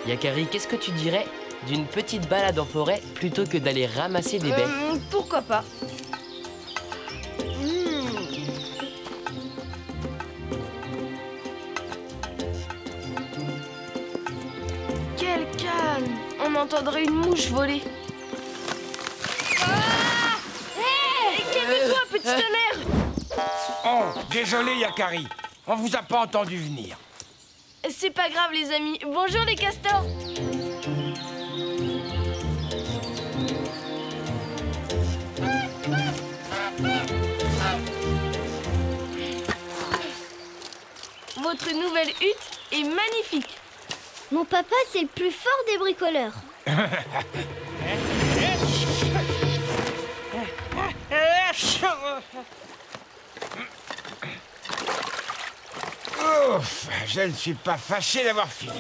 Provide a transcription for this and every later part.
Yakari, qu'est-ce que tu dirais d'une petite balade en forêt plutôt que d'aller ramasser des baies? Pourquoi pas? Quel calme! On entendrait une mouche voler. Ah! Hé! Calme-toi, petit tonnerre! Oh, désolé Yakari, on vous a pas entendu venir. C'est pas grave, les amis. Bonjour, les castors! Votre nouvelle hutte est magnifique. Mon papa, c'est le plus fort des bricoleurs. Ouf, je ne suis pas fâché d'avoir fini.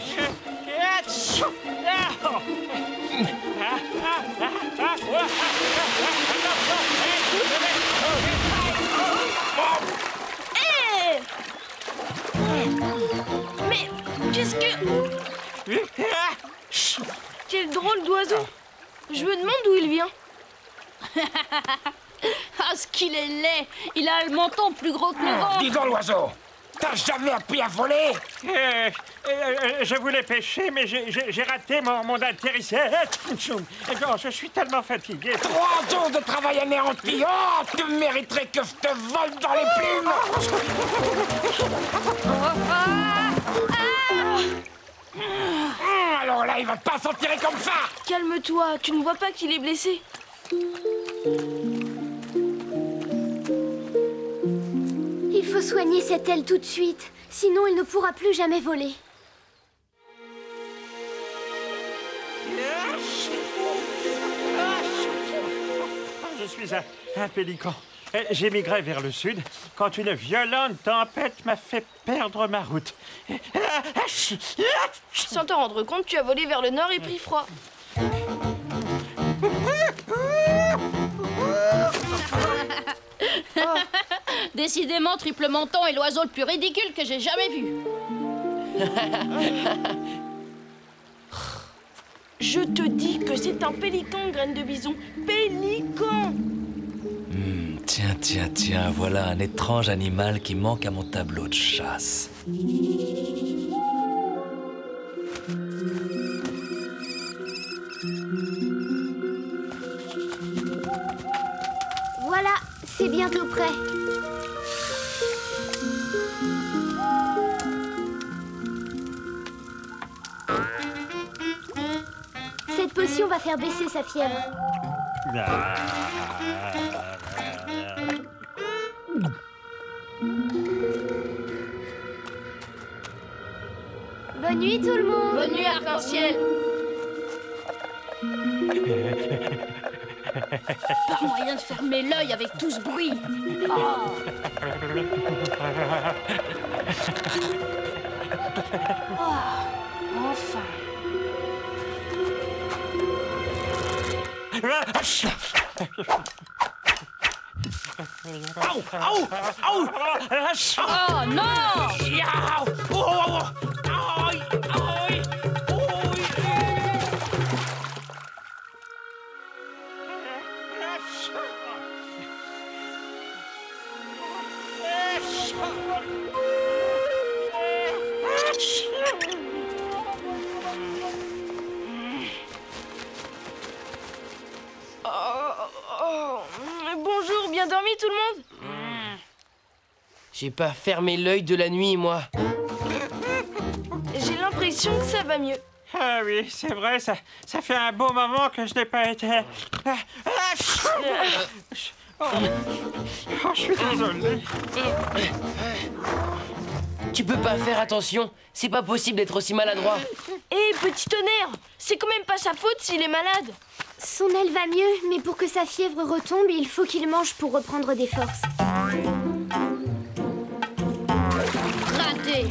Hé! Mais qu'est-ce que... Quel drôle d'oiseau! Je me demande d'où il vient. Ah, ce qu'il est laid! Il a le menton plus gros que le ventre! Dis donc l'oiseau, t'as jamais appris à voler? Je voulais pêcher, mais j'ai raté mon atterrissage. Oh, je suis tellement fatigué. 3 jours de travail anéanti. Oh, tu mériterais que je te vole dans les plumes. Alors là, il va pas s'en tirer comme ça. Calme-toi, tu ne vois pas qu'il est blessé. Il faut soigner cette aile tout de suite, sinon il ne pourra plus jamais voler. Je suis un pélican. J'émigrais vers le sud quand une violente tempête m'a fait perdre ma route. Sans te rendre compte, tu as volé vers le nord et pris froid. Décidément, Triple Menton est l'oiseau le plus ridicule que j'ai jamais vu. Je te dis que c'est un pélican, graine de bison. Pélican! Tiens, voilà un étrange animal qui manque à mon tableau de chasse. Voilà, c'est bientôt prêt. Cette potion va faire baisser sa fièvre. Bonne nuit tout le monde. Bonne nuit, arc-en-ciel. Pas moyen de fermer l'œil avec tout ce bruit. Oh. Oh, enfin. Oh non! Bonjour, bien dormi tout le monde? J'ai pas fermé l'œil de la nuit, moi. J'ai l'impression que ça va mieux. Ah oui, c'est vrai, ça fait un beau moment que je n'ai pas été... Oh, je suis désolé. Tu peux pas faire attention. C'est pas possible d'être aussi maladroit. Hé, petit tonnerre, c'est quand même pas sa faute s'il est malade. Son aile va mieux, mais pour que sa fièvre retombe, il faut qu'il mange pour reprendre des forces. Raté.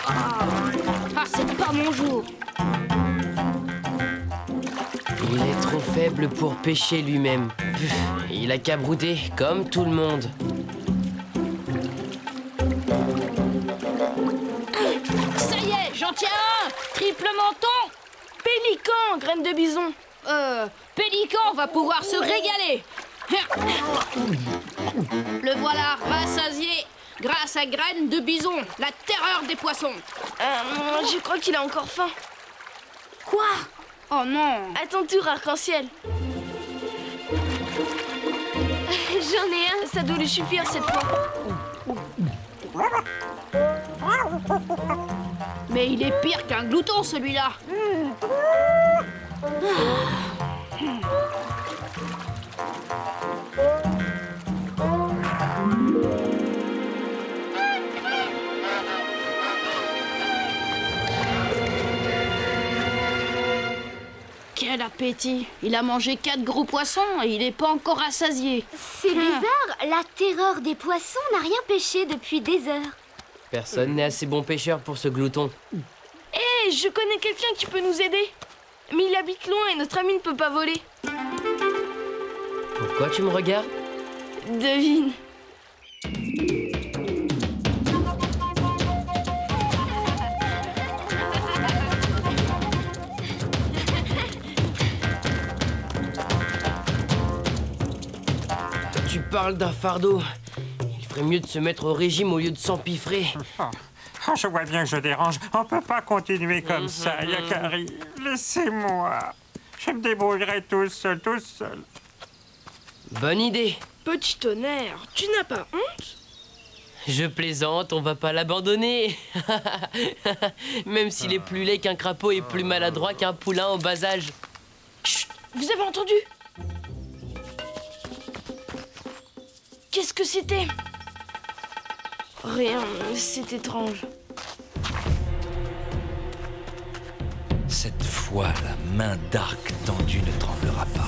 Ah, c'est pas mon jour. Il est trop faible pour pêcher lui-même. Puf, il a qu'à brouter, comme tout le monde. Ça y est, j'en tiens un. Triple Menton. Pélican, graine de bison. Pélican va pouvoir se régaler. Le voilà rassasié grâce à graine de bison, la terreur des poissons. Je crois qu'il a encore faim. Quoi? Oh non. À ton tour, arc-en-ciel. J'en ai un. Ça doit lui suffire cette fois. Mais il est pire qu'un glouton, celui-là. Quel appétit! Il a mangé 4 gros poissons et il n'est pas encore rassasié. C'est bizarre, la terreur des poissons n'a rien pêché depuis des heures. Personne n'est assez bon pêcheur pour ce glouton. Hé, je connais quelqu'un qui peut nous aider. Mais il habite loin et notre ami ne peut pas voler. Pourquoi tu me regardes? Devine. Tu parles d'un fardeau. Il ferait mieux de se mettre au régime au lieu de s'empiffrer. Oh, je vois bien que je dérange. On peut pas continuer comme ça, Yakari. Laissez-moi. Je me débrouillerai tout seul, tout seul. Bonne idée. Petit tonnerre, tu n'as pas honte? Je plaisante, on va pas l'abandonner. Même s'il est plus laid qu'un crapaud et plus maladroit qu'un poulain au bas âge. Chut, vous avez entendu? Qu'est-ce que c'était? Rien, c'est étrange. Cette fois, la main d'Arc tendue ne tremblera pas.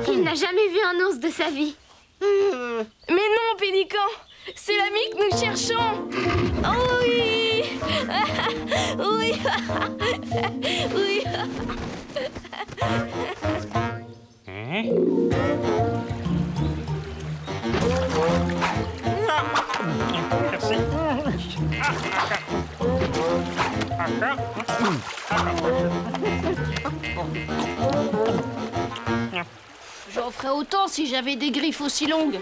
Il n'a jamais vu un ours de sa vie. Mais non, Pélican, c'est l'ami que nous cherchons. Oh oui. Oui. Oui. Merci. J'en ferais autant si j'avais des griffes aussi longues.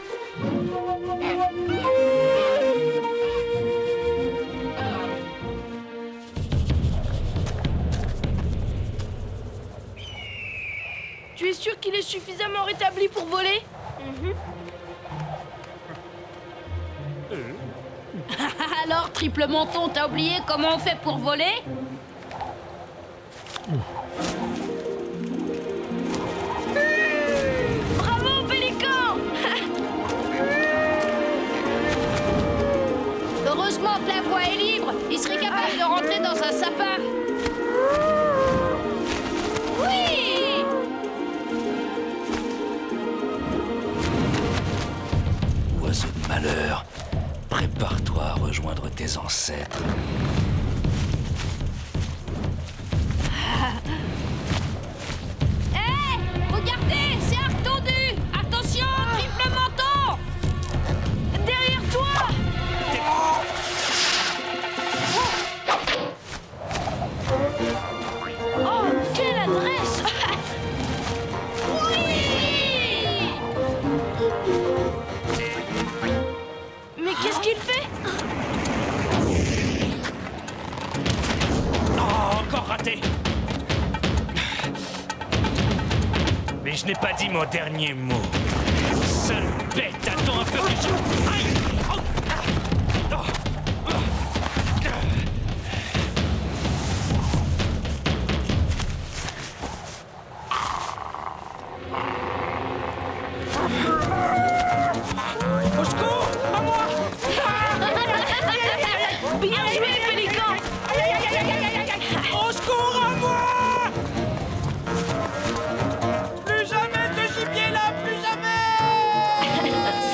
Tu es sûr qu'il est suffisamment rétabli pour voler? Alors, triple menton, t'as oublié comment on fait pour voler? Bravo, Pélican. Heureusement que la voie est libre. Il serait capable de rentrer dans un sapin. Oui! Oiseau de malheur, prépare-toi à rejoindre tes ancêtres. Hé! Regardez, c'est Arc tendu! Attention, triple menton! Derrière toi. Oh, quelle adresse. Mais qu'est-ce qu'il fait? Oh, encore raté. Mais je n'ai pas dit mon dernier mot. Sale bête, attends un peu que je... Aïe! Oh! Ah! Oh! Au secours! À moi! Bien joué, Pélican. Au secours, à moi! Plus jamais de gibier là, plus jamais!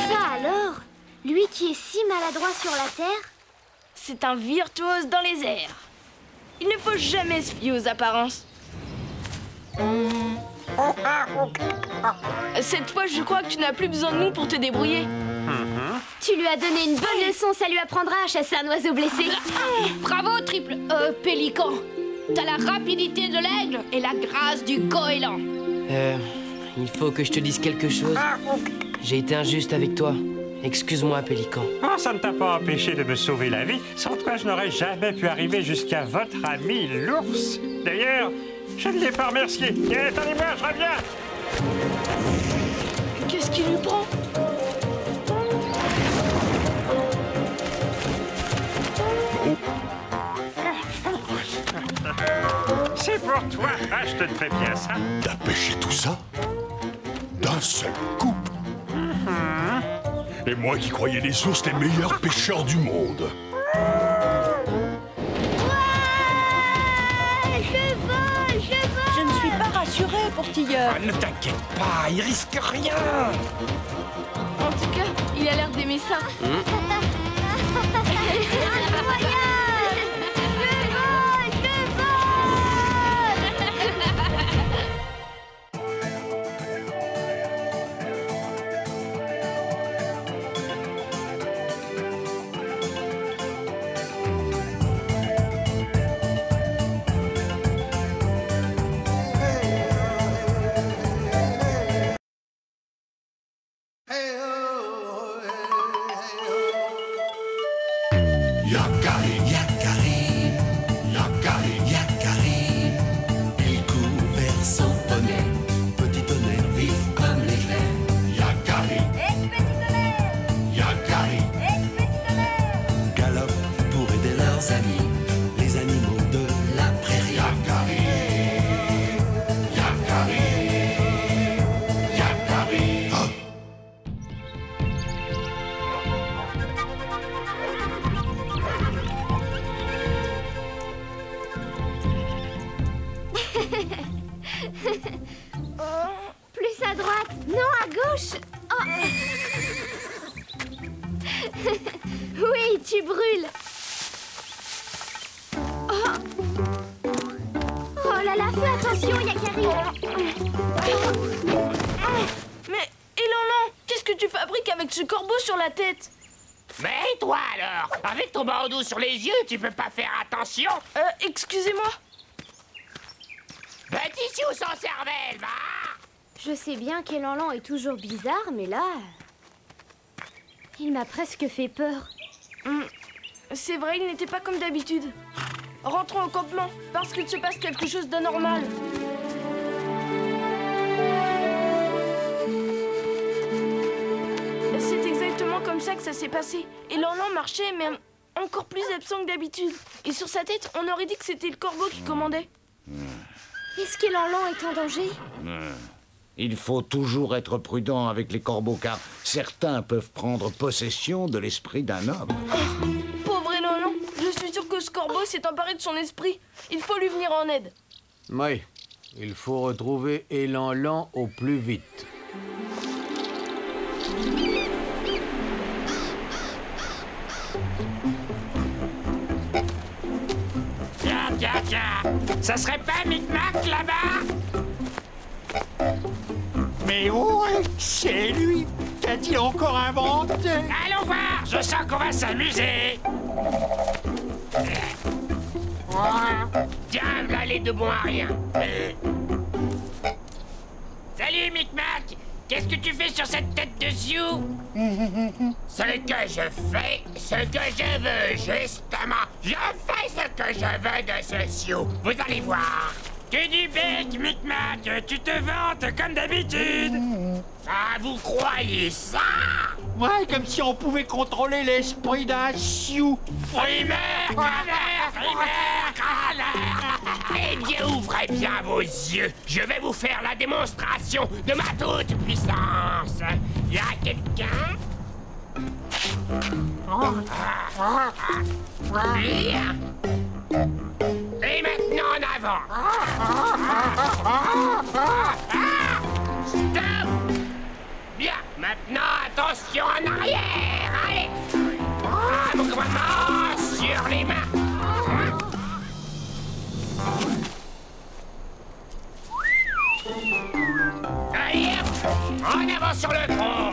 Ça alors? Lui qui est si maladroit sur la terre? c'est un virtuose dans les airs. Il ne faut jamais se fier aux apparences. Cette fois, je crois que tu n'as plus besoin de nous pour te débrouiller. Tu lui as donné une bonne leçon, ça lui apprendra à chasser un oiseau blessé. Bravo, Pélican. T'as la rapidité de l'aigle et la grâce du goéland. Il faut que je te dise quelque chose. J'ai été injuste avec toi. Excuse-moi, Pélican. Oh, ça ne t'a pas empêché de me sauver la vie. Sans toi, je n'aurais jamais pu arriver jusqu'à votre ami l'ours. D'ailleurs, je ne l'ai pas remercié. Tiens, attendez-moi, je reviens. Qu'est-ce qui lui prend? C'est pour toi. Ah, je te fais bien ça. T'as pêché tout ça d'un seul coup. Et moi qui croyais les ours les meilleurs pêcheurs du monde. Je ne suis pas rassurée, Portilleur. Ah, ne t'inquiète pas, il risque rien. En tout cas, il a l'air d'aimer ça. Il court vers son poney, petit tonnerre vif comme l'éclair. Yakari, Yakari, galope pour aider leurs amis, les animaux de la prairie. Yakari, Yakari, Yakari. Oh. Plus à droite, non à gauche. Oh. Oui, tu brûles. Oh. Oh là là, fais attention, Yakari. Mais, Élan, qu'est-ce que tu fabriques avec ce corbeau sur la tête? Mais toi alors, avec ton bandeau sur les yeux, tu peux pas faire attention? Excusez-moi. Petit Sioux sans cervelle, va! Je sais bien qu'Élan est toujours bizarre, mais là... il m'a presque fait peur. C'est vrai, il n'était pas comme d'habitude. Rentrons au campement, parce qu'il se passe quelque chose d'anormal. C'est exactement comme ça que ça s'est passé. Élan marchait, mais encore plus absent que d'habitude. Et sur sa tête, on aurait dit que c'était le corbeau qui commandait. Est-ce qu'Élan est en danger? Il faut toujours être prudent avec les corbeaux, car certains peuvent prendre possession de l'esprit d'un homme. Pauvre Élan, je suis sûr que ce corbeau s'est emparé de son esprit. Il faut lui venir en aide. Oui, il faut retrouver Élan au plus vite. Tiens, ça serait pas Micmac là-bas? Mais ouais, c'est lui. Qu'a-t-il encore inventé? Allons voir, je sens qu'on va s'amuser. Tiens, là les deux bons à rien. Salut Micmac, qu'est-ce que tu fais sur cette tête de Sioux? Ce que je fais, ce que je veux, justement. Je fais ce que je veux de ce Sioux. Vous allez voir. Que du bec, Micmac, tu te vantes comme d'habitude. Ah, vous croyez ça? Ouais, comme si on pouvait contrôler l'esprit d'un Sioux. Frimaire, eh bien, ouvrez bien vos yeux. Je vais vous faire la démonstration de ma toute-puissance. Y a quelqu'un? Bien. Et maintenant en avant. Stop. Bien. Maintenant, attention en arrière. Allez. Mon commandement, monsieur. sur les mains. Allez, hop, en avant sur le front.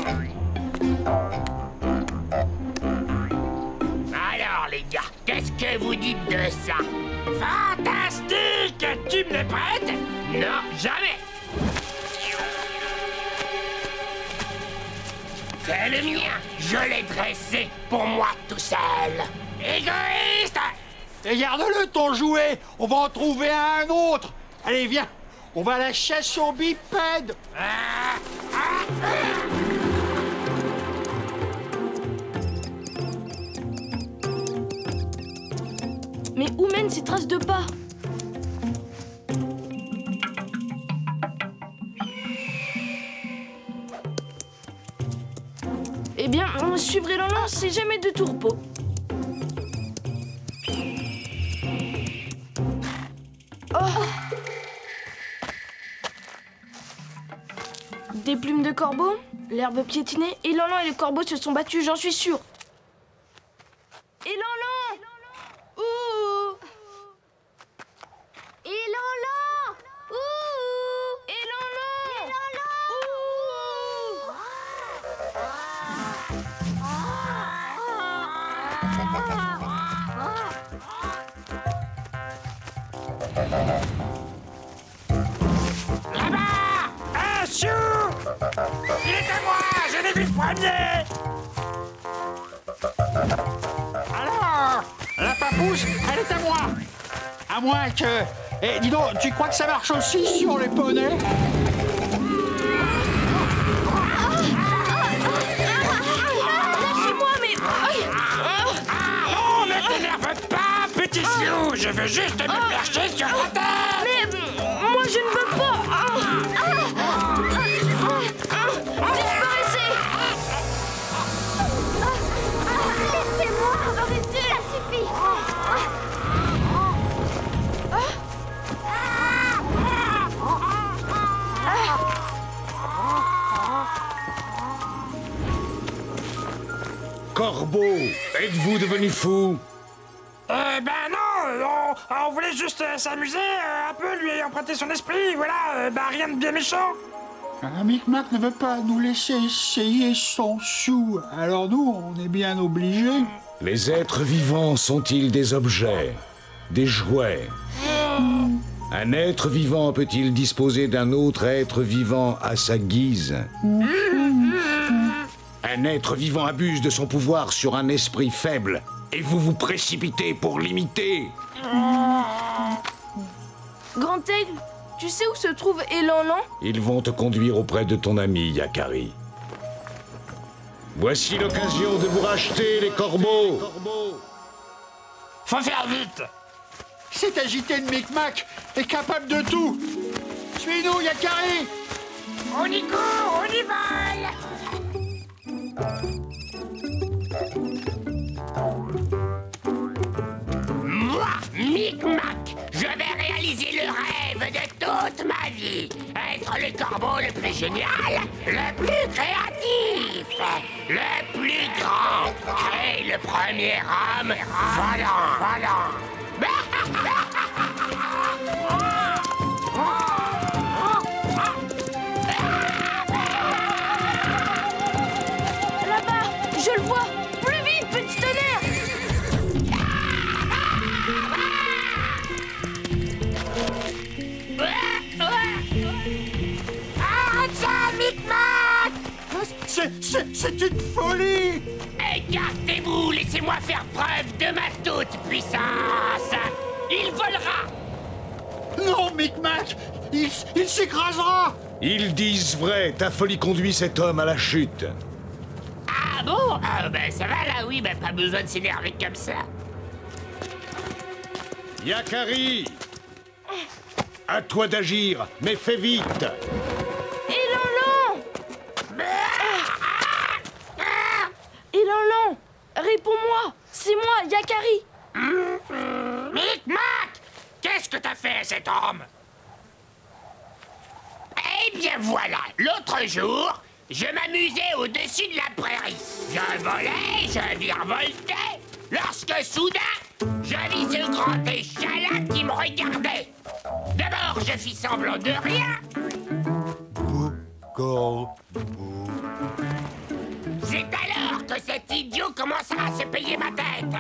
Alors, les gars, qu'est-ce que vous dites de ça? Fantastique! Tu me le prêtes? Non, jamais! C'est le mien! Je l'ai dressé pour moi tout seul! Égoïste! Et garde-le, ton jouet. On va en trouver un autre. Allez, viens. On va à la chasse aux bipèdes. Mais où mènent ces traces de pas? Eh bien, on suivrait l'enlan, c'est jamais de tout repos. Oh! Des plumes de corbeau, l'herbe piétinée, et l'enlan et le corbeau se sont battus, j'en suis sûre. Et l'enlan! Ouh! Et l'enlan! Ouh! Et l'enlan! Là-bas! Un chou! Il est à moi! Je l'ai vu le premier! Alors, la papousse, elle est à moi. À moins que... Eh, dis donc, tu crois que ça marche aussi sur les poneys? Lâchez-moi, mais... Non, ne t'énerve pas, petit Sioux! Je veux juste me percher sur la tête! Mais... moi, je ne veux pas! Disparaissez! Laissez-moi! Arrêtez! Ça suffit! Corbeau, êtes-vous devenu fou? Ben non, on voulait juste s'amuser, un peu lui emprunter son esprit, voilà, rien de bien méchant. Micmac ne veut pas nous laisser essayer son chou, alors nous, on est bien obligés. Les êtres vivants sont-ils des objets? Des jouets? Un être vivant peut-il disposer d'un autre être vivant à sa guise? Un être vivant abuse de son pouvoir sur un esprit faible, et vous vous précipitez pour l'imiter. Grand Aigle, tu sais où se trouve Elanlan? Ils vont te conduire auprès de ton ami, Yakari. Voici l'occasion de vous racheter, les corbeaux. Faut faire vite. Cet agité de Micmac est capable de tout. Suis-nous, Yakari. On y court, on y vole! Moi, Micmac, je vais réaliser le rêve de toute ma vie. Être le corbeau le plus génial, le plus créatif, le plus grand. Créer le premier homme volant. Là-bas, je le vois. Plus vite, petit tonnerre. Arrête ça, Micmac! C'est une folie! Écartez-vous, laissez-moi faire preuve de ma toute puissance. Il volera. Non, Micmac! Il s'écrasera! Ils disent vrai, ta folie conduit cet homme à la chute. Ah bon? Ah ben ça va là, oui, ben pas besoin de s'énerver comme ça. Yakari! À toi d'agir, mais fais vite! Elanlan! Elanlan! Réponds-moi! C'est moi, Yakari! Micmac! Qu'est-ce que t'as fait à cet homme? Eh bien voilà, l'autre jour, je m'amusais au-dessus de la prairie. Je volais, je virevoltais, lorsque soudain, Je vis ce grand échalas qui me regardait. D'abord, je fis semblant de rien. C'est alors que cet idiot commença à se payer ma tête.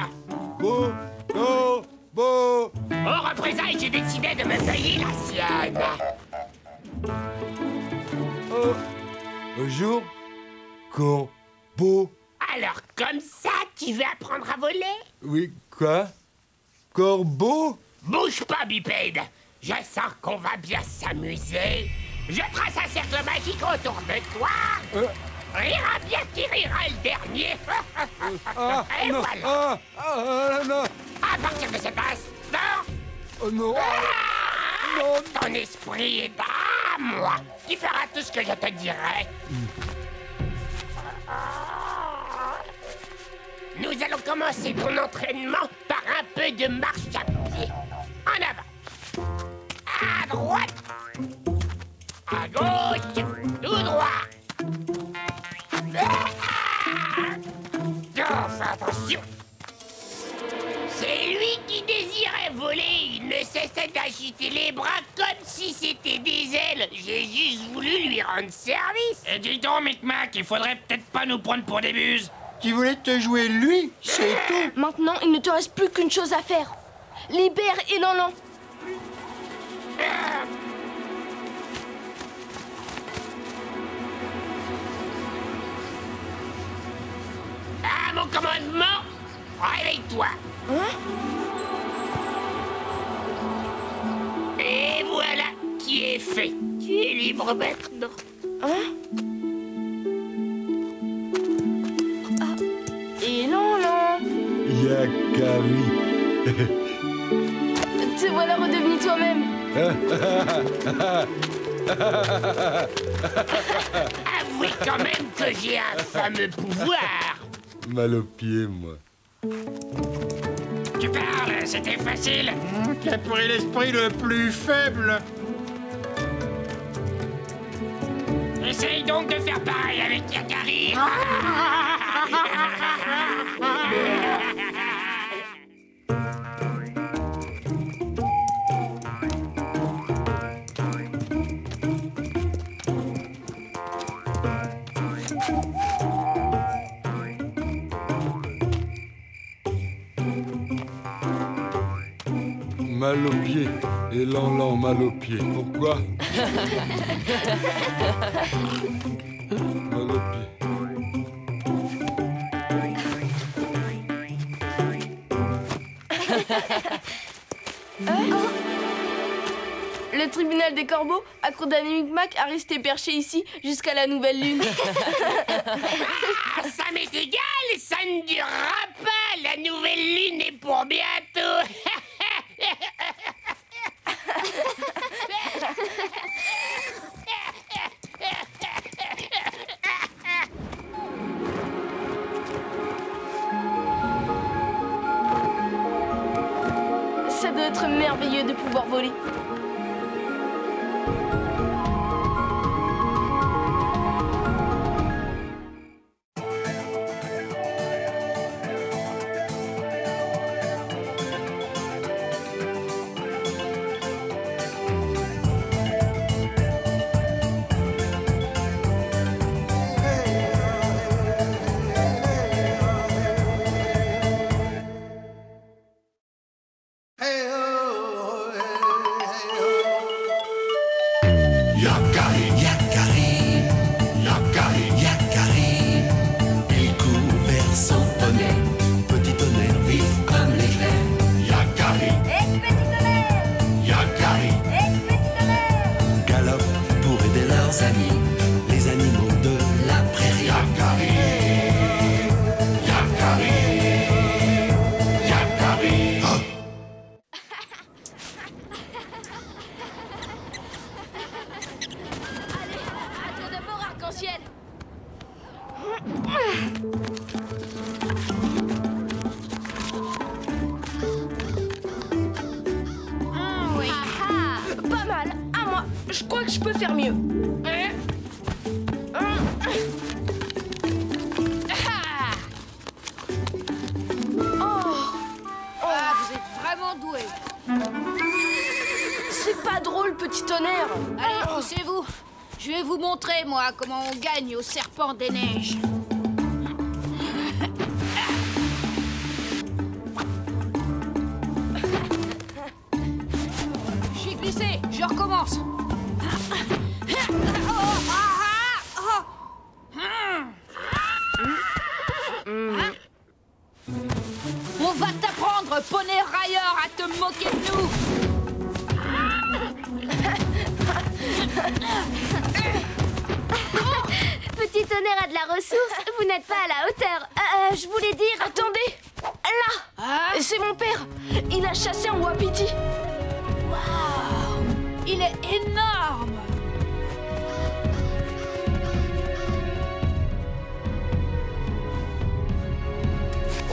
En représailles, j'ai décidé de me payer la sienne. Bonjour, corbeau. Alors, comme ça, tu veux apprendre à voler? Oui, quoi? Corbeau? Bouge pas, bipède. Je sens qu'on va bien s'amuser. Je trace un cercle magique autour de toi. Rira bien qui rira le dernier. Et non, voilà. Non. À partir de cet instant... Non. Non. Ton esprit est à moi. Tu feras tout ce que je te dirai. Nous allons commencer ton entraînement par un peu de marche à pied. En avant. À droite. À gauche. Tout droit. Enfin, attention. C'est lui qui désirait voler. Il ne cessait d'agiter les bras comme si c'était des ailes. J'ai juste voulu lui rendre service. Et dis donc, Micmac, il faudrait peut-être pas nous prendre pour des buses. Tu voulais te jouer lui, c'est tout. Maintenant, il ne te reste plus qu'une chose à faire. Libère Élan-Lan. À mon commandement, réveille-toi. Et voilà qui est fait. Tu es libre maintenant. Élan-Lan. Yakari. Te voilà redevenu toi-même. Avouez quand même que j'ai un fameux pouvoir. Mal aux pieds, moi. Tu parles, c'était facile. Qui a pris l'esprit le plus faible. Essaye donc de faire pareil avec Yakari. Mal aux pieds. Élan-Lan, mal aux pieds. Pourquoi? Mal aux pieds. Le tribunal des corbeaux a condamné Micmac à rester perché ici jusqu'à la nouvelle lune. Ça m'est égal, ça ne durera pas. La nouvelle lune est pour bientôt. Ça doit être merveilleux de pouvoir voler. Pas mal, à moi. Je crois que je peux faire mieux. pas drôle, petit tonnerre. Allez, poussez-vous. Je vais vous montrer, moi, comment on gagne au serpent des neiges. J'ai glissé, je recommence. On va t'apprendre, poney railleur, à te moquer de nous. Petit tonnerre a de la ressource, vous n'êtes pas à la hauteur. Je voulais dire... Attendez. Là. C'est mon père. Il a chassé un wapiti. Waouh! Il est énorme!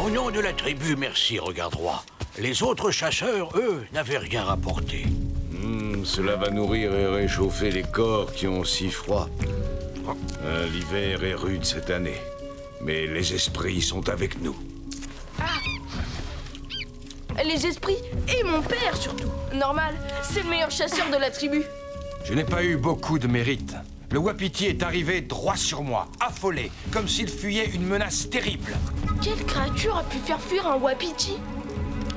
Au nom de la tribu, merci, Regard Droit. Les autres chasseurs, eux, n'avaient rien rapporté. Cela va nourrir et réchauffer les corps qui ont si froid. L'hiver est rude cette année, mais les esprits sont avec nous. Les esprits et mon père surtout. Normal, c'est le meilleur chasseur de la tribu. Je n'ai pas eu beaucoup de mérite. Le wapiti est arrivé droit sur moi, affolé, comme s'il fuyait une menace terrible. Quelle créature a pu faire fuir un wapiti?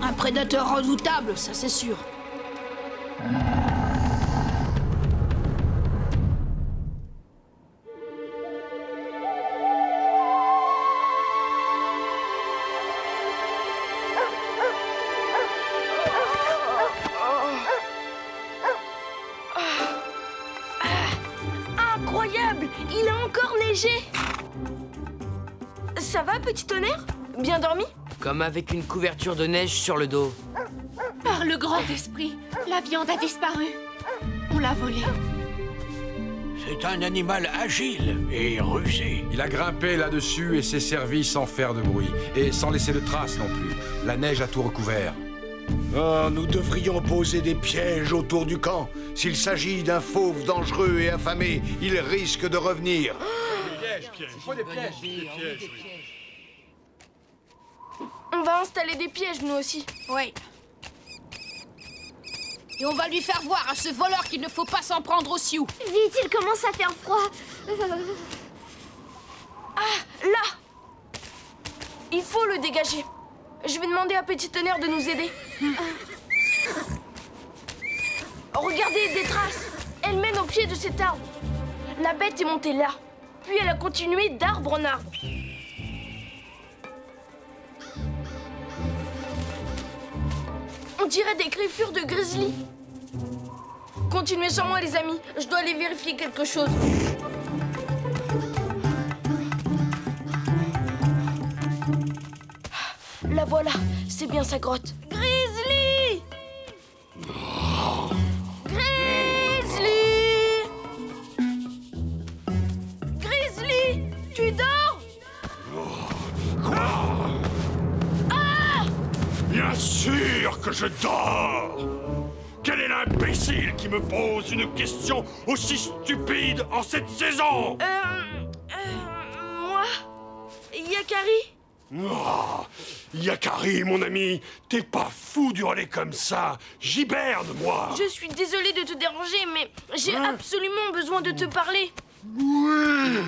Un prédateur redoutable, ça c'est sûr. Incroyable! Il a encore neigé! Ça va, petit tonnerre? Bien dormi? Comme avec une couverture de neige sur le dos. Par le grand esprit, la viande a disparu. On l'a volée. C'est un animal agile et rusé. Il a grimpé là-dessus et s'est servi sans faire de bruit. Et sans laisser de traces non plus. La neige a tout recouvert. Oh, nous devrions poser des pièges autour du camp. S'il s'agit d'un fauve dangereux et affamé, il risque de revenir. On va installer des pièges, nous aussi. Oui. Et on va lui faire voir à ce voleur qu'il ne faut pas s'en prendre aux Sioux. Vite, il commence à faire froid. Ah, là! Il faut le dégager. Je vais demander à Petit Tonnerre de nous aider. Regardez, des traces. Elle mène au pied de cet arbre. La bête est montée là. Puis elle a continué d'arbre en arbre. On dirait des griffures de grizzly. Continuez sans moi, les amis. Je dois aller vérifier quelque chose. La voilà. C'est bien sa grotte. Grizzly! Grizzly! Grizzly! Tu dors? Quoi? Ah! Bien sûr que je dors! Quel est l'imbécile qui me pose une question aussi stupide en cette saison? Moi? Yakari? Oh, Yakari, mon ami, t'es pas fou d'hurler comme ça. J'hiberne, moi. Je suis désolée de te déranger, mais j'ai absolument besoin de te parler. Oui,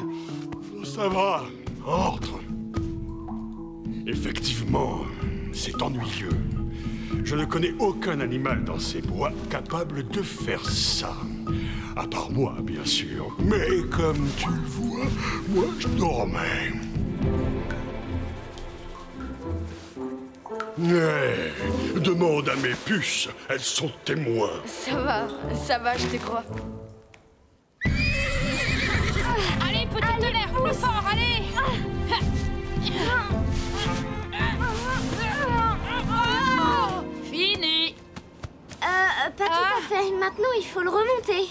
ça va. Entre. Effectivement, c'est ennuyeux. Je ne connais aucun animal dans ces bois capable de faire ça. À part moi, bien sûr. Mais comme tu le vois, moi, je dormais. Demande à mes puces, elles sont témoins. Ça va, je te crois. Allez, Petit Tonnerre, plus fort, allez! Fini! Pas tout à fait. Maintenant, il faut le remonter.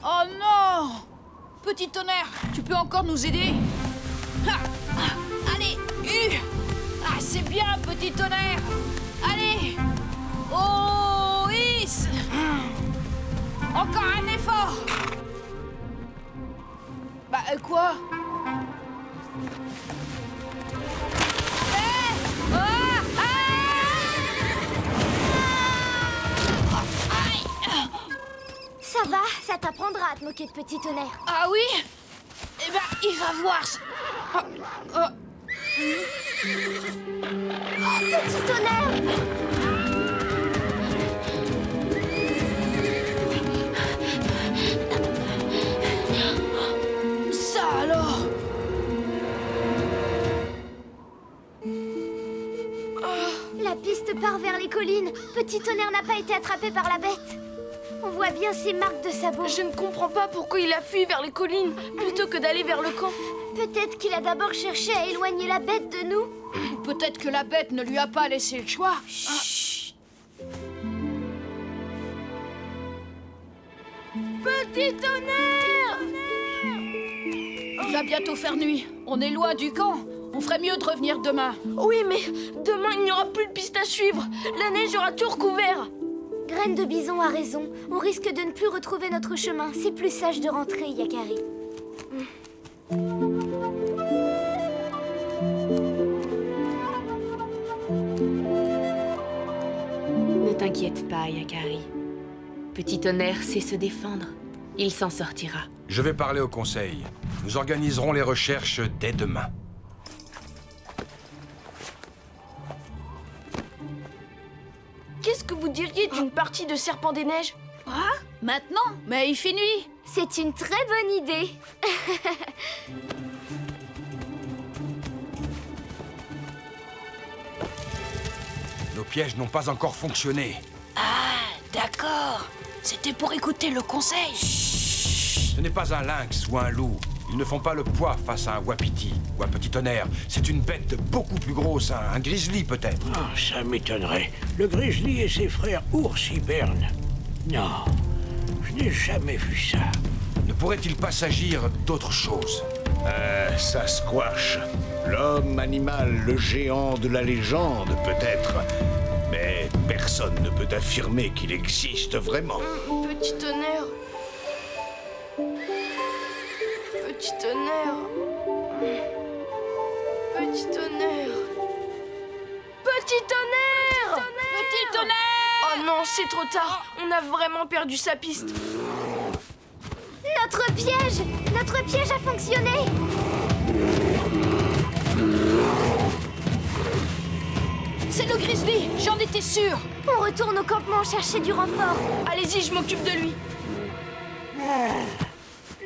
Oh non! Petit Tonnerre, tu peux encore nous aider? Allez, Ah, c'est bien, Petit Tonnerre! Allez! Oh, Is! Encore un effort! Bah, quoi? Aïe! Ça va, ça t'apprendra à te moquer de Petit Tonnerre. Ah oui? Eh ben, il va voir. Petit Tonnerre! Ça alors? La piste part vers les collines. Petit Tonnerre n'a pas été attrapé par la bête. On voit bien ses marques de sabots. Je ne comprends pas pourquoi il a fui vers les collines plutôt que d'aller vers le camp. Peut-être qu'il a d'abord cherché à éloigner la bête de nous. Ou peut-être que la bête ne lui a pas laissé le choix. Chut. Petit Tonnerre! Il va bientôt faire nuit. On est loin du camp. On ferait mieux de revenir demain. Oui, mais demain, il n'y aura plus de piste à suivre. La neige aura tout recouvert. Graine de Bison a raison. On risque de ne plus retrouver notre chemin. C'est plus sage de rentrer, Yakari. Ne t'inquiète pas, Yakari. Petit Tonnerre sait se défendre. Il s'en sortira. Je vais parler au conseil. Nous organiserons les recherches dès demain. Qu'est-ce que vous diriez d'une partie de Serpent des Neiges? Ah, maintenant? Mais il fait nuit. C'est une très bonne idée. Nos pièges n'ont pas encore fonctionné. Ah, d'accord. C'était pour écouter le conseil. Ce n'est pas un lynx ou un loup. Ils ne font pas le poids face à un wapiti ou un Petit Tonnerre. C'est une bête beaucoup plus grosse, un grizzly peut-être. Oh, ça m'étonnerait. Le grizzly et ses frères ours hibernent. Non, je n'ai jamais vu ça. Ne pourrait-il pas s'agir d'autre chose? Sasquatch. L'homme animal, le géant de la légende, peut-être. Mais personne ne peut affirmer qu'il existe vraiment. Petit Tonnerre. Petit Tonnerre. Petit Tonnerre. Petit Tonnerre. Petit Tonnerre. Oh non, c'est trop tard. On a vraiment perdu sa piste. Notre piège! Notre piège a fonctionné! C'est le grizzly, j'en étais sûre. On retourne au campement chercher du renfort. Allez-y, je m'occupe de lui.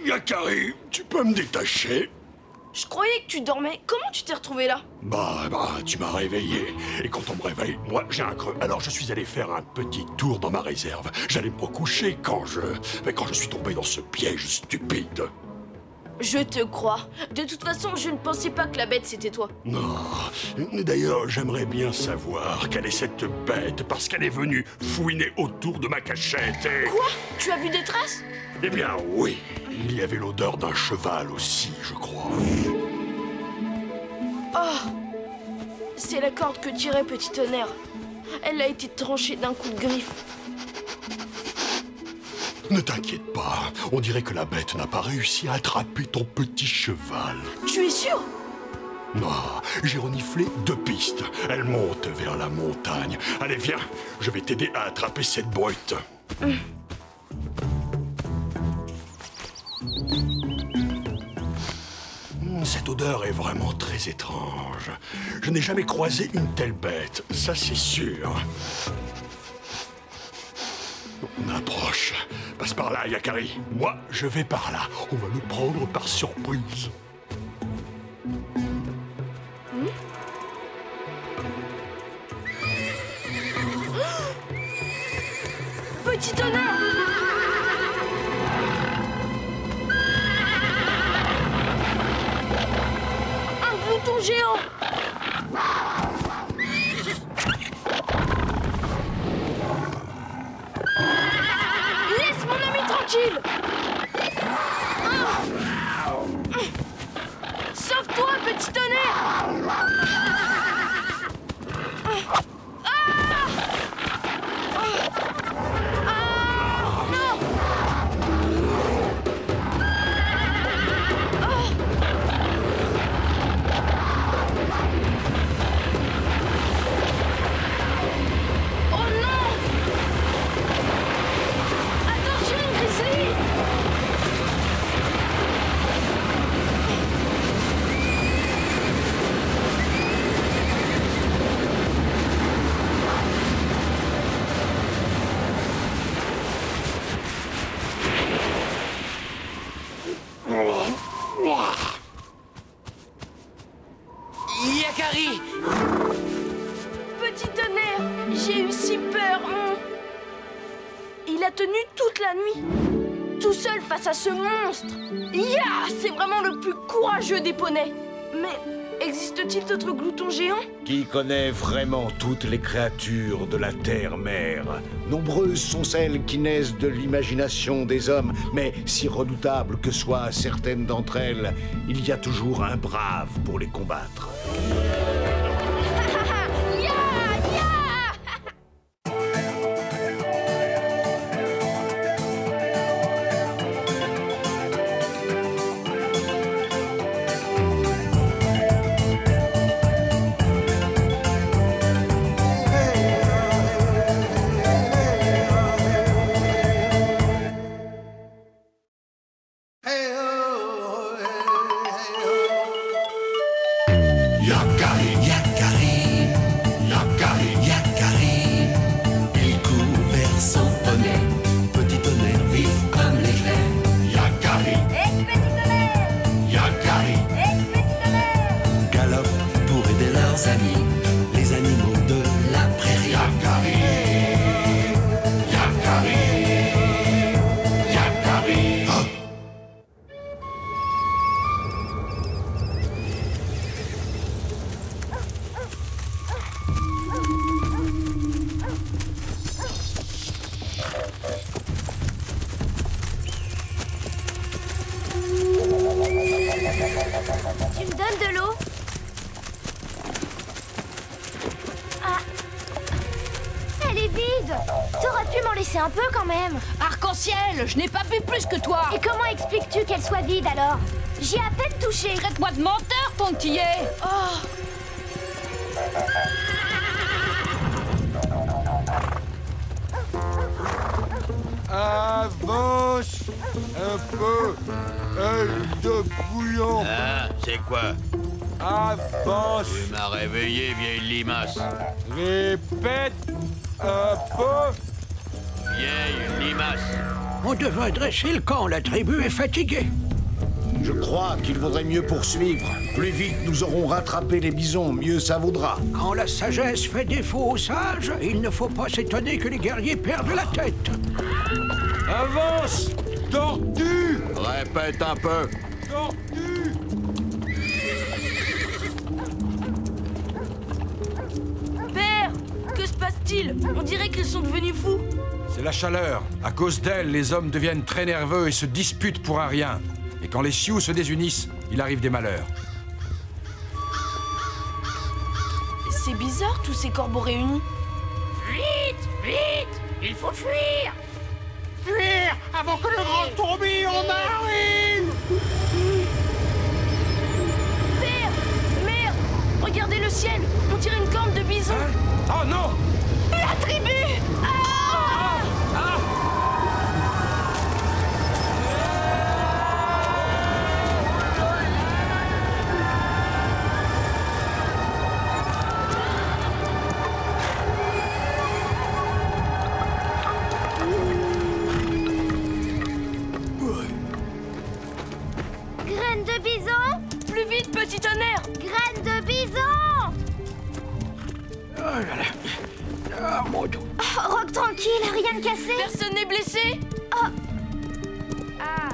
Yakari, tu peux me détacher? Je croyais que tu dormais. Comment tu t'es retrouvé là? Bah, tu m'as réveillé. Et quand on me réveille, moi, j'ai un creux. Alors, je suis allé faire un petit tour dans ma réserve. J'allais me recoucher quand je suis tombé dans ce piège stupide. Je te crois. De toute façon, je ne pensais pas que la bête, c'était toi. Non. D'ailleurs, j'aimerais bien savoir quelle est cette bête, parce qu'elle est venue fouiner autour de ma cachette et... Quoi? Tu as vu des traces? Eh bien, oui. Il y avait l'odeur d'un cheval aussi, je crois. Oh! C'est la corde que tirait Petit Tonnerre. Elle a été tranchée d'un coup de griffe. Ne t'inquiète pas, on dirait que la bête n'a pas réussi à attraper ton petit cheval. Tu es sûr? Non, j'ai reniflé 2 pistes. Elle monte vers la montagne. Allez, viens, je vais t'aider à attraper cette brute. Cette odeur est vraiment très étrange. Je n'ai jamais croisé une telle bête, ça c'est sûr. On approche. Passe par là, Yakari. Moi, je vais par là. On va le prendre par surprise. Petit Tonnerre! Un glouton géant! Laisse mon ami tranquille! Sauve-toi, Petit Tonnerre! Yakari! Petit tonnerre, j'ai eu si peur. Il a tenu toute la nuit, tout seul face à ce monstre. C'est vraiment le plus courageux des poneys. Mais existe-t-il d'autres gloutons géants? Qui connaît vraiment toutes les créatures de la terre-mère? Nombreuses sont celles qui naissent de l'imagination des hommes, mais si redoutables que soient certaines d'entre elles, il y a toujours un brave pour les combattre. Tu me donnes de l'eau? Ah. Elle est vide. T'aurais pu m'en laisser un peu quand même. Arc-en-ciel, je n'ai pas bu plus que toi. Et comment expliques-tu qu'elle soit vide alors? J'y ai à peine touché. Traite-moi de menteur, pontillé. Oh. Avance un peu, œil de bouillon. Ah, c'est quoi? Avance. Tu m'as réveillé, vieille limace. Répète un peu. Vieille limace. On devrait dresser le camp, la tribu est fatiguée. Je crois qu'il vaudrait mieux poursuivre. Plus vite nous aurons rattrapé les bisons, mieux ça vaudra. Quand la sagesse fait défaut aux sages, il ne faut pas s'étonner que les guerriers perdent la tête. Avance, tortue. Répète un peu. Tortue. Père, que se passe-t-il? On dirait qu'ils sont devenus fous. C'est la chaleur. À cause d'elle, les hommes deviennent très nerveux et se disputent pour un rien. Et quand les Sioux se désunissent, il arrive des malheurs. C'est bizarre, tous ces corbeaux réunis. Vite, vite, il faut fuir. Fuir avant que le grand tourbillon n'arrive. Père, merde, regardez le ciel. On dirait une corne de bison. Hein? Oh non! La tribu. Graines de bison? Plus vite, petit tonnerre. Graines de bison! Oh là là. Ah, mon dos. Oh, Rock tranquille, rien de cassé. Personne n'est blessé? Oh. Ah,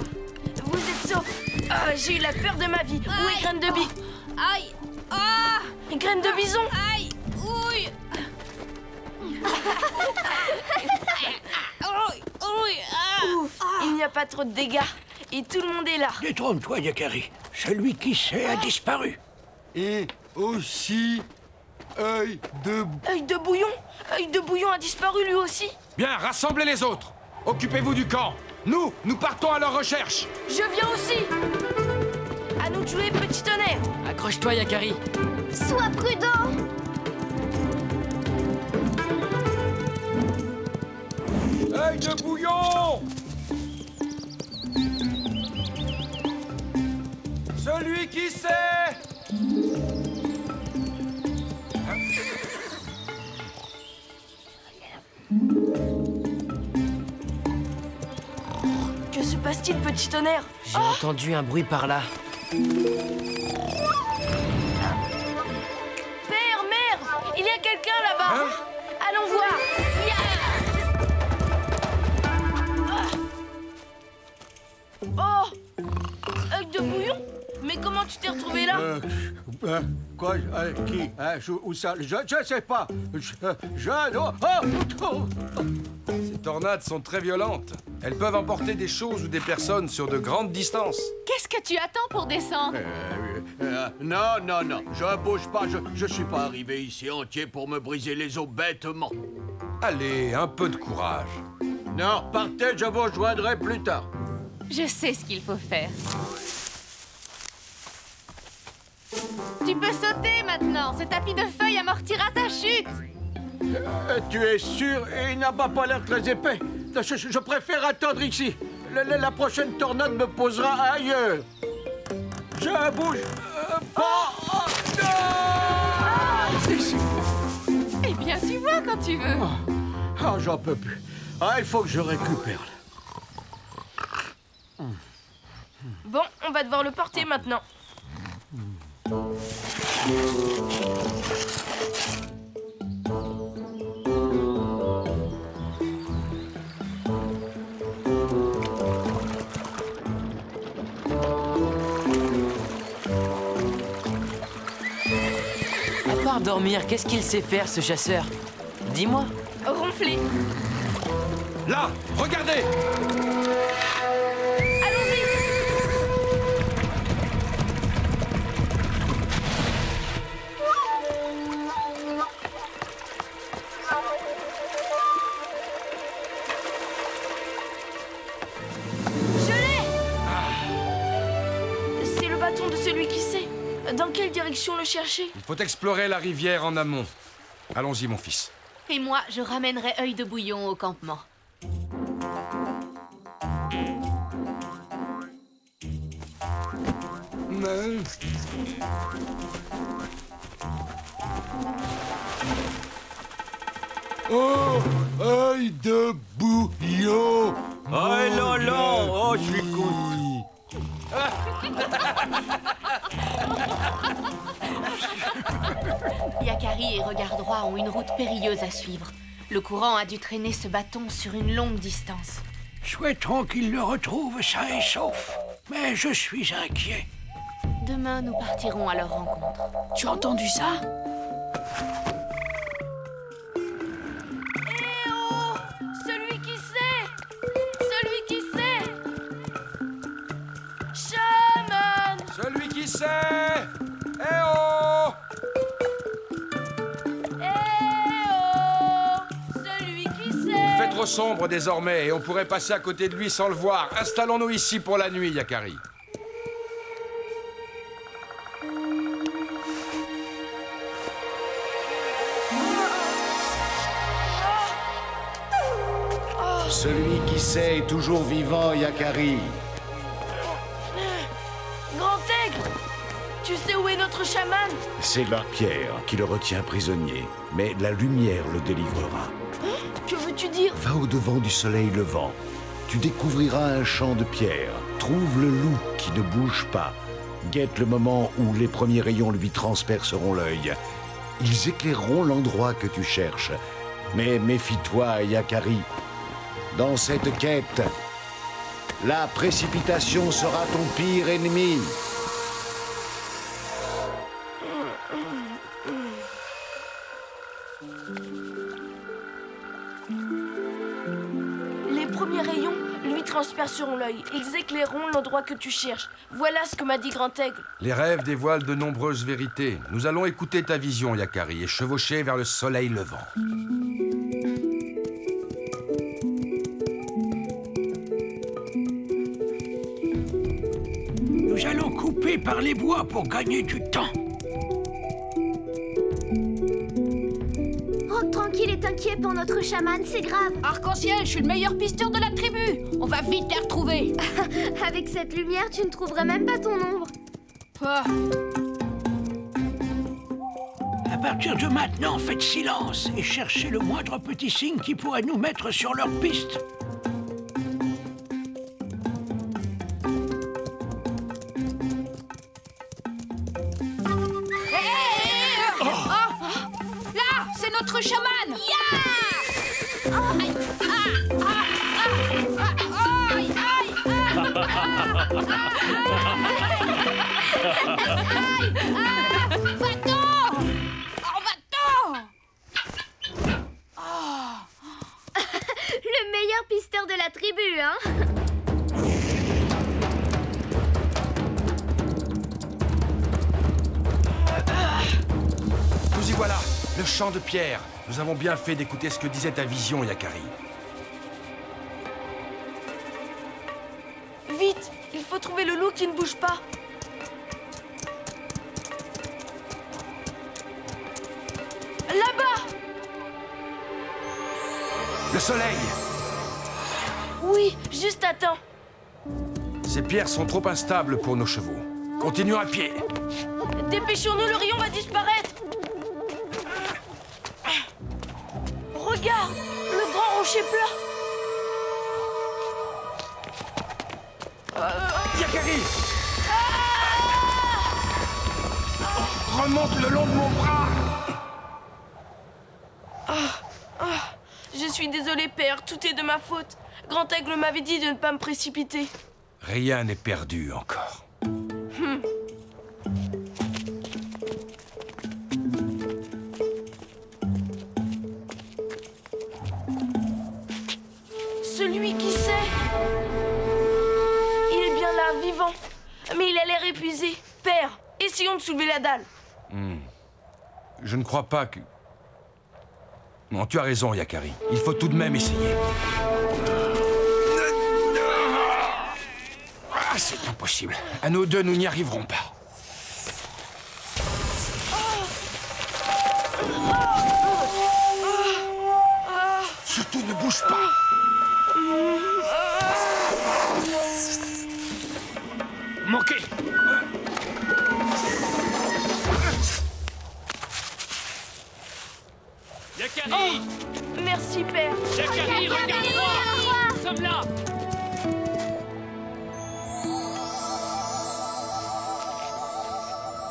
vous êtes sauf. Ah, j'ai eu la peur de ma vie. Où est Graine de bison? Aïe. Ah. Graine de bison? Aïe. Ouille. Ouf, il n'y a pas trop de dégâts. Et tout le monde est là. Détrône-toi, Yakari. Celui qui sait a disparu. Et aussi, œil de... Œil de bouillon? Œil de bouillon a disparu lui aussi. Bien, rassemblez les autres. Occupez-vous du camp. Nous partons à leur recherche. Je viens aussi. À nous de jouer, petit tonnerre. Accroche-toi, Yakari. Sois prudent. Œil de bouillon. Celui qui sait. Que se passe-t-il? passe-t-il, Petit Tonnerre? J'ai entendu un bruit par là. Père, mère, il y a quelqu'un là-bas. Allons voir. Oh, œil de bouillon? Mais comment tu t'es retrouvé là? Quoi? Qui? Où ça? Je sais pas. Ces tornades sont très violentes. Elles peuvent emporter des choses ou des personnes sur de grandes distances. Qu'est-ce que tu attends pour descendre? Non, je bouge pas. Je suis pas arrivé ici entier pour me briser les os bêtement. Allez, un peu de courage. Non, partez, je vous rejoindrai plus tard. Je sais ce qu'il faut faire. Tu peux sauter maintenant. Ce tapis de feuilles amortira ta chute. Tu es sûr? Il n'a pas l'air très épais. Je préfère attendre ici. La prochaine tornade me posera ailleurs. Je bouge pas. Eh bien, tu vois quand tu veux. J'en peux plus. Il faut que je récupère. Bon, on va devoir le porter maintenant. À part dormir, qu'est-ce qu'il sait faire, ce chasseur? Dis-moi. Ronfler. Là, regardez! Allons-y. Je l'ai! C'est le bâton de celui qui sait. Dans quelle direction le chercher? Il faut explorer la rivière en amont. Allons-y, mon fils. Et moi, je ramènerai œil de bouillon au campement. Oh, œil de bouillon. Oh là là, oh, je suis con. Yakari et Regard Droit ont une route périlleuse à suivre. Le courant a dû traîner ce bâton sur une longue distance. Souhaitons qu'il le retrouve sain et sauf. Mais je suis inquiet. Demain, nous partirons à leur rencontre. Tu as entendu ça? Eh oh! Celui qui sait! Celui qui sait! Shaman! Celui qui sait! Eh oh! Celui qui Il sait! fait trop sombre désormais et on pourrait passer à côté de lui sans le voir. Installons-nous ici pour la nuit, Yakari. Celui qui sait est toujours vivant, Yakari. Grand Aigle! Tu sais où est notre chaman? C'est la pierre qui le retient prisonnier, mais la lumière le délivrera. Que veux-tu dire? Va au-devant du soleil levant. Tu découvriras un champ de pierre. Trouve le loup qui ne bouge pas. Guette le moment où les premiers rayons lui transperceront l'œil. Ils éclaireront l'endroit que tu cherches. Mais méfie-toi, Yakari. Dans cette quête, la précipitation sera ton pire ennemi. Les premiers rayons lui transperceront l'œil. Ils éclaireront l'endroit que tu cherches. Voilà ce que m'a dit Grand Aigle. Les rêves dévoilent de nombreuses vérités. Nous allons écouter ta vision, Yakari, et chevaucher vers le soleil levant. Nous allons couper par les bois pour gagner du temps. Oh, tranquille et inquiet pour notre chaman, c'est grave. Arc-en-ciel, je suis le meilleur pisteur de la tribu. On va vite les retrouver. Avec cette lumière, tu ne trouverais même pas ton ombre. À partir de maintenant, faites silence et cherchez le moindre petit signe qui pourrait nous mettre sur leur piste. notre chaman. Va-t'en! Oh, va-t'en! Le meilleur pisteur de la tribu, hein? Nous y voilà, le champ de pierre. Nous avons bien fait d'écouter ce que disait ta vision, Yakari. Vite, il faut trouver le loup qui ne bouge pas. Là-bas! Le soleil! Oui, juste à temps. Ces pierres sont trop instables pour nos chevaux. Continuons à pied. Dépêchons-nous, le rayon va disparaître. Regarde, le grand rocher plat. Yakari! Remonte le long de mon bras! Je suis désolé, père, tout est de ma faute. Grand Aigle m'avait dit de ne pas me précipiter. Rien n'est perdu encore. Celui qui sait. Il est bien là, vivant. Mais il a l'air épuisé. Père, essayons de soulever la dalle. Je ne crois pas que... Non, tu as raison, Yakari. Il faut tout de même essayer. Ah, c'est impossible. À nous deux, nous n'y arriverons pas. Surtout ne bouge pas. Manqué. Yakari! Merci, père. Yakari, regarde-moi! Nous sommes là!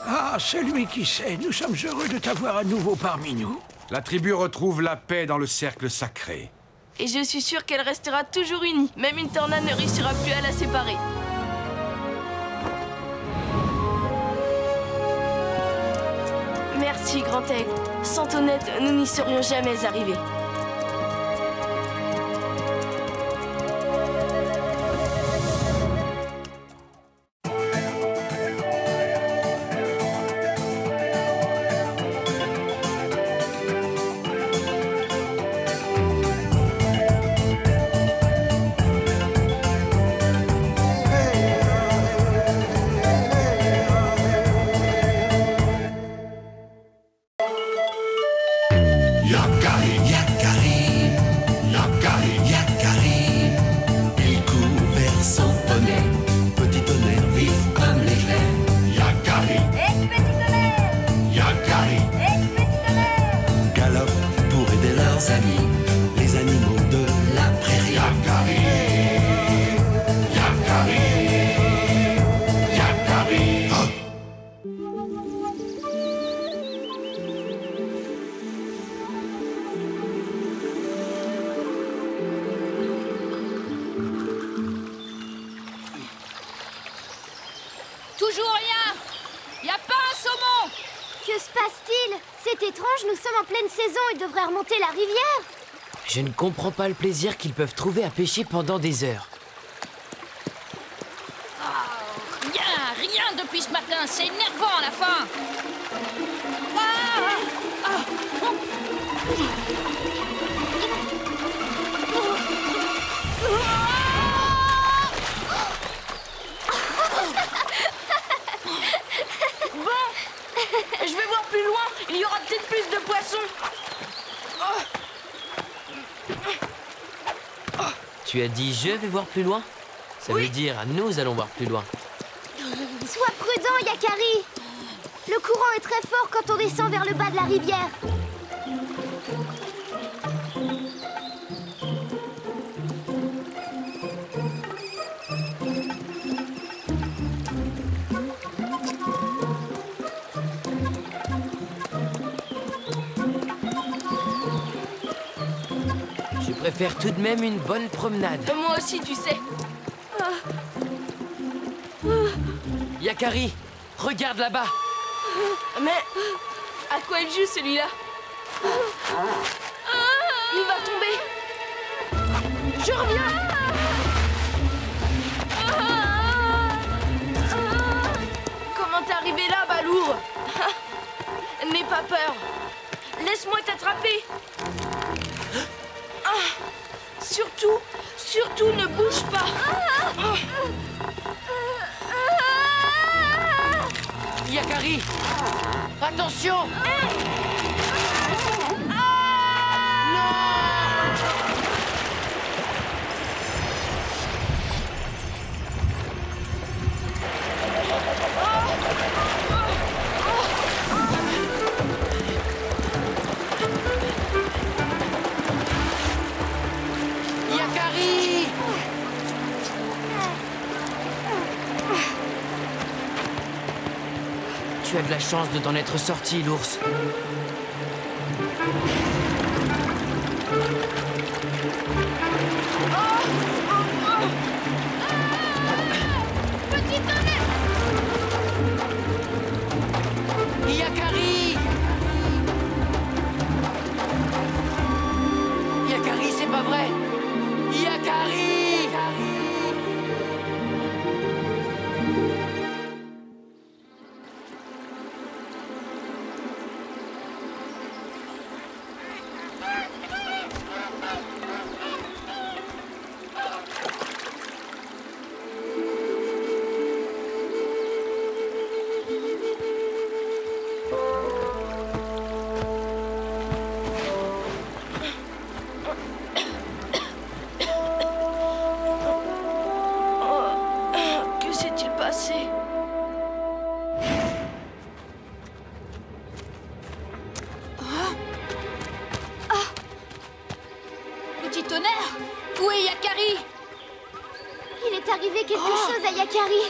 Ah, celui qui sait, nous sommes heureux de t'avoir à nouveau parmi nous. La tribu retrouve la paix dans le cercle sacré. Et je suis sûre qu'elle restera toujours unie. Même une tornade ne réussira plus à la séparer. Merci, Grand Aigle. Sans ton aide, nous n'y serions jamais arrivés. Toujours rien. Y a pas un saumon. Que se passe-t-il? C'est étrange, nous sommes en pleine saison et devraient remonter la rivière. Je ne comprends pas le plaisir qu'ils peuvent trouver à pêcher pendant des heures. Rien depuis ce matin. C'est énervant à la fin. Bon, je vais voir plus loin. Il y aura peut-être plus de poissons. Tu as dit je vais voir plus loin? Ça veut dire nous allons voir plus loin. Sois prudent, Yakari. Le courant est très fort quand on descend vers le bas de la rivière. préfère tout de même une bonne promenade. Moi aussi, tu sais. Yakari, regarde là-bas. Mais à quoi il joue celui-là? Il va tomber. Je reviens. Comment t'es arrivé là, Balourd? N'aie pas peur. Laisse-moi t'attraper. Surtout ne bouge pas. Yakari, attention. Yakari! Tu as de la chance de t'en être sorti, l'ours. Petit tonnerre! Yakari! Yakari, c'est pas vrai! Yakari! Que s'est-il passé? Petit tonnerre, où est Yakari? Il est arrivé quelque chose à Yakari.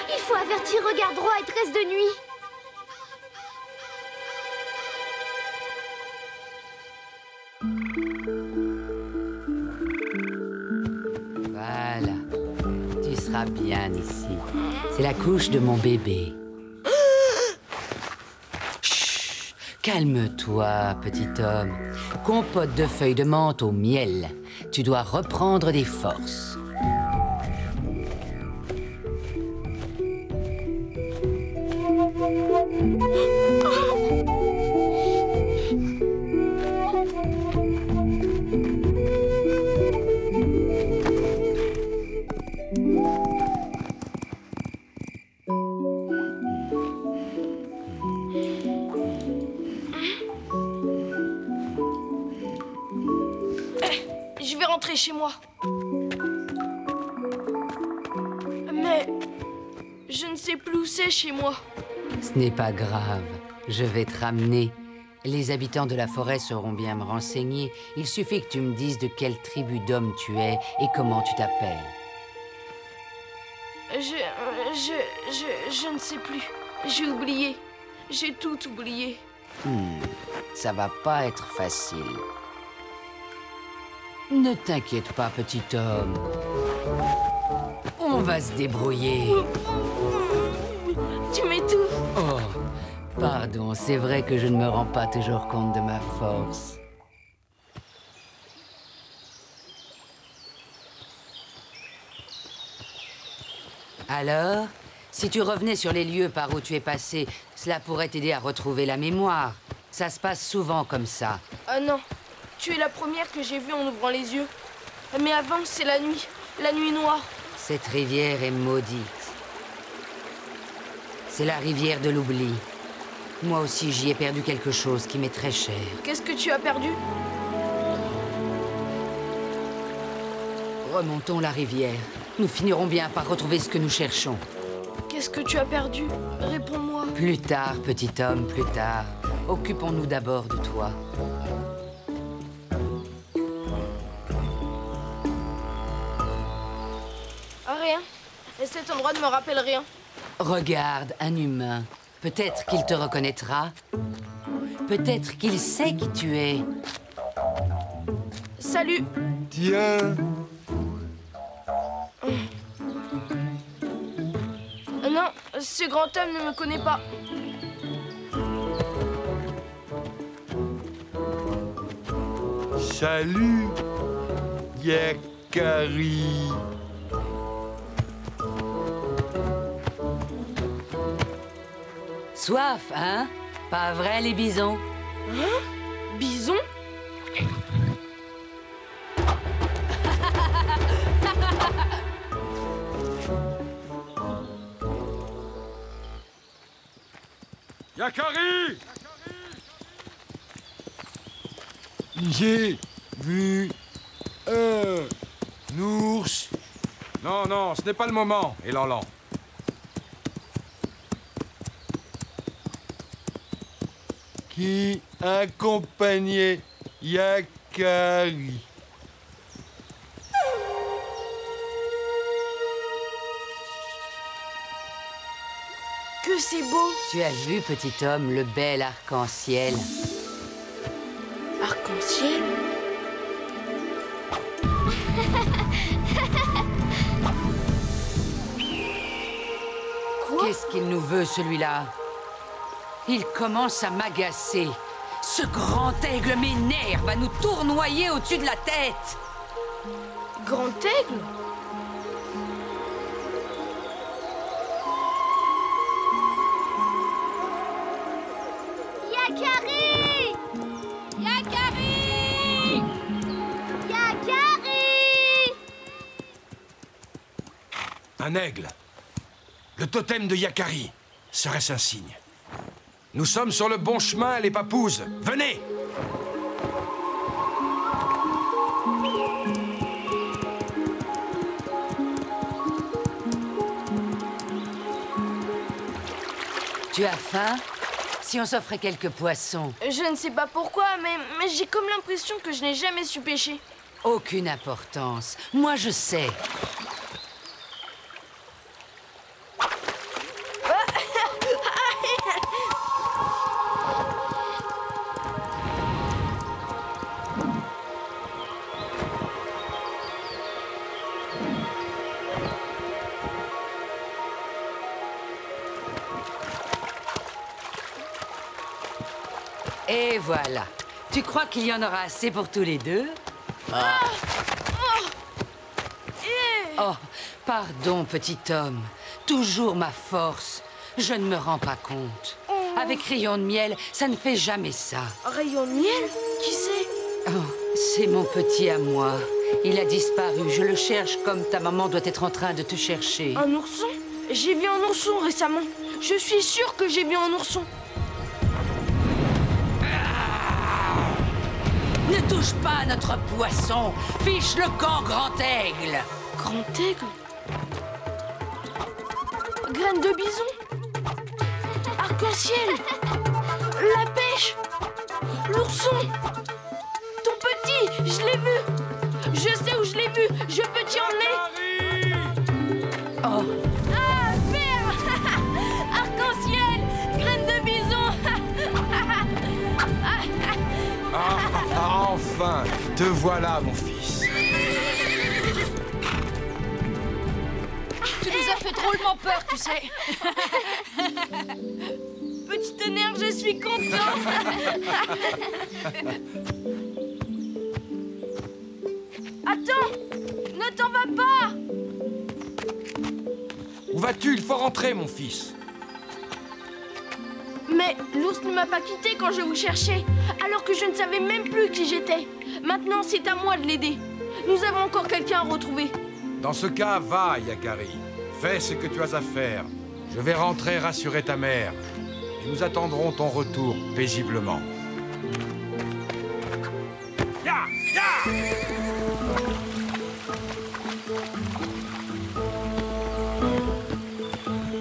Il faut avertir Regard Droit et Tresse de Nuit. Voilà. Tu seras bien ici. C'est la couche de mon bébé. Chut. Calme-toi, petit homme. Compote de feuilles de menthe au miel. Tu dois reprendre des forces. Je vais rentrer chez moi. Mais je ne sais plus où c'est chez moi. Ce n'est pas grave. Je vais te ramener. Les habitants de la forêt sauront bien me renseigner. Il suffit que tu me dises de quelle tribu d'hommes tu es et comment tu t'appelles. Je ne sais plus. J'ai oublié. J'ai tout oublié. Ça va pas être facile. Ne t'inquiète pas, petit homme. On va se débrouiller. Tu m'étouffes. Oh, pardon, c'est vrai que je ne me rends pas toujours compte de ma force. Alors, si tu revenais sur les lieux par où tu es passé, cela pourrait t'aider à retrouver la mémoire. Ça se passe souvent comme ça. Ah non, tu es la première que j'ai vue en ouvrant les yeux. Mais avant, c'est la nuit noire. Cette rivière est maudite. C'est la rivière de l'oubli. Moi aussi, j'y ai perdu quelque chose qui m'est très cher. Qu'est-ce que tu as perdu? Remontons la rivière. Nous finirons bien par retrouver ce que nous cherchons. Qu'est-ce que tu as perdu? Réponds-moi. Plus tard, petit homme, plus tard. Occupons-nous d'abord de toi. Rien. Et cet endroit ne me rappelle rien. Regarde, un humain. Peut-être qu'il te reconnaîtra. Peut-être qu'il sait qui tu es. Salut. Tiens. Non, ce grand homme ne me connaît pas. Salut, Yakari. Soif, hein? Pas vrai, les bisons? Hein? Bison? Yakari! J'ai vu un ours. Non, non, ce n'est pas le moment, Elanlan. Qui accompagnait Yakari. Que c'est beau! Tu as vu, petit homme, le bel arc-en-ciel? Arc-en-ciel? Qu'est-ce qu'il nous veut, celui-là? Il commence à m'agacer. Ce grand aigle m'énerve, à nous tournoyer au-dessus de la tête. Grand aigle? Yakari! Yakari! Yakari! Un aigle. Le totem de Yakari. Serait-ce un signe? Nous sommes sur le bon chemin, les papouses. Venez! Tu as faim? Si on s'offrait quelques poissons. Je ne sais pas pourquoi, mais j'ai comme l'impression que je n'ai jamais su pêcher. Aucune importance. Moi, je sais. Et voilà. Tu crois qu'il y en aura assez pour tous les deux? Oh, pardon, petit homme. Toujours ma force. Je ne me rends pas compte. Avec Rayon de Miel, ça ne fait jamais ça. Rayon de Miel? Qui c'est? Oh, c'est mon petit à moi. Il a disparu. Je le cherche comme ta maman doit être en train de te chercher. Un ourson? J'ai vu un ourson récemment. Je suis sûre que j'ai vu un ourson. Ne touche pas à notre poisson. Fiche le camp, grand aigle. Grand aigle? Graine de bison? Arc-en-ciel? La pêche? L'ourson? Ton petit, je l'ai vu. Je sais où je l'ai vu. Je peux t'y emmener. Oh. Ah, merde. Arc-en-ciel, graine de bison. Enfin, te voilà, mon fils. Tu nous as fait drôlement peur, tu sais. Petit tonnerre, je suis content. Attends, ne t'en va pas. Où vas-tu? Il faut rentrer, mon fils. Mais l'ours ne m'a pas quitté quand je vous cherchais, alors que je ne savais même plus qui j'étais. Maintenant, c'est à moi de l'aider. Nous avons encore quelqu'un à retrouver. Dans ce cas, va, Yakari. Fais ce que tu as à faire. Je vais rentrer rassurer ta mère. Et nous attendrons ton retour paisiblement. Ya! Ya!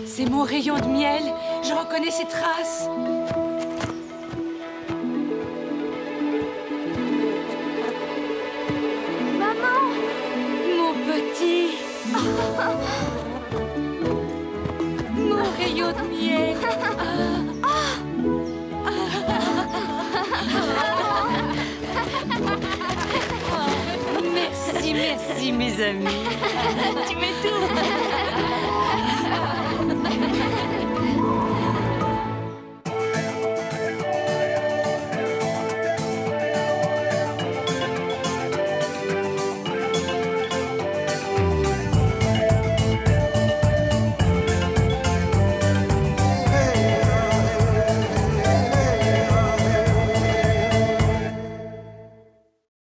C'est mon Rayon de Miel. Je reconnais ses traces. Maman! Mon petit. Mon Rayon de Miel. Merci. Merci, mes amis. Tu mets tout.